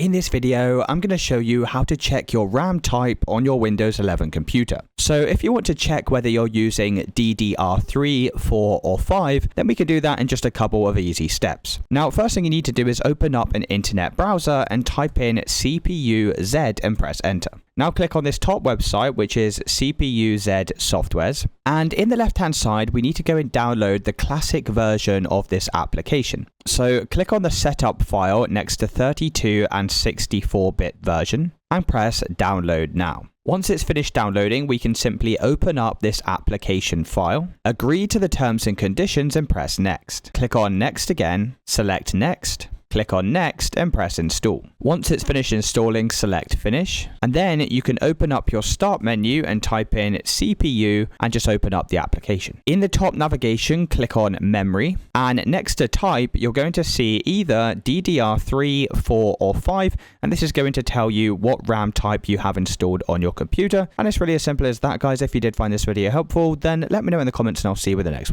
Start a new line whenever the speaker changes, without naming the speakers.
In this video, I'm going to show you how to check your RAM type on your Windows 11 computer. So if you want to check whether you're using DDR3, 4 or 5, then we can do that in just a couple of easy steps. Now, first thing you need to do is open up an internet browser and type in CPU-Z and press enter. Now click on this top website, which is CPU-Z Softwares. And in the left-hand side, we need to go and download the classic version of this application. So click on the setup file next to 32 and 64-bit version and press download now. Once it's finished downloading, we can simply open up this application file, agree to the terms and conditions and press next. Click on next again, select next. Click on next and press install. Once it's finished installing, select finish. And then you can open up your start menu and type in CPU and just open up the application. In the top navigation, click on memory. And next to type, you're going to see either DDR3, 4 or 5. And this is going to tell you what RAM type you have installed on your computer. And it's really as simple as that, guys. If you did find this video helpful, then let me know in the comments and I'll see you with the next one.